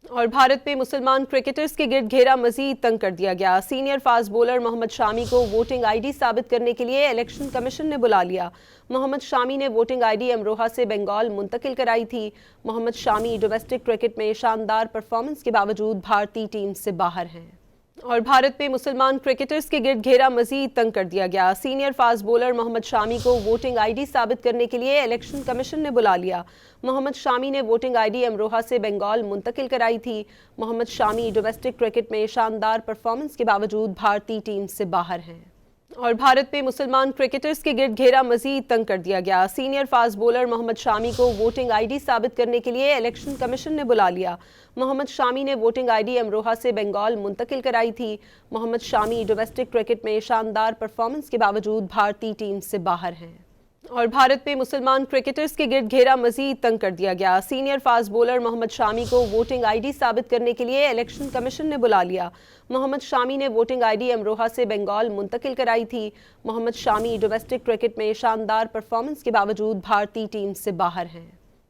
اور بھارت میں مسلمان کرکٹرز کے گرد گھیرا مزید تنگ کر دیا گیا۔ Senior fast bowler Mohammed Shami کو ووٹنگ آئی ڈی ثابت کرنے کے لیے الیکشن کمیشن نے بلا لیا۔ محمد شامی نے ووٹنگ آئی ڈی امروہہ سے بنگال منتقل کرائی تھی۔ محمد شامی ڈومیسٹک کرکٹ میں شاندار پرفارمنس کے باوجود بھارتی ٹیم سے باہر ہیں۔ اور بھارت میں مسلمان کرکٹرز کے گرد گھیرا مزید تنگ کر دیا گیا۔ Senior fast bowler Mohammed Shami کو ووٹنگ آئی ڈی ثابت کرنے کے لیے الیکشن کمیشن نے بلا لیا۔ محمد شامی نے ووٹنگ آئی ڈی امروہہ سے بنگال منتقل کرائی تھی۔ محمد شامی ڈومیسٹک کرکٹ میں شاندار پرفارمنس کے باوجود بھارتی ٹیم سے باہر ہیں۔ اور بھارت میں مسلمان کرکٹرز کے گرد گھیرا مزید تنگ کر دیا گیا۔ Senior fast bowler Mohammed Shami کو ووٹنگ آئی ڈی ثابت کرنے کے لیے الیکشن کمیشن نے بلا لیا۔ محمد شامی نے ووٹنگ آئی ڈی امروہہ سے بنگال منتقل کرائی تھی۔ محمد شامی ڈومیسٹک کرکٹ میں شاندار پرفارمنس کے باوجود بھارتی ٹیم سے باہر ہیں۔ اور بھارت میں مسلمان کرکٹرز کے گرد گھیرا مزید تنگ کر دیا گیا۔ Senior fast bowler Mohammed Shami کو ووٹنگ آئی ڈی ثابت کرنے کے لیے الیکشن کمیشن نے بلا لیا۔ محمد شامی نے ووٹنگ آئی ڈی امروہہ سے بنگال منتقل کرائی تھی۔ محمد شامی ڈومیسٹک کرکٹ میں شاندار پرفارمنس کے باوجود بھارتی ٹیم سے باہر ہیں۔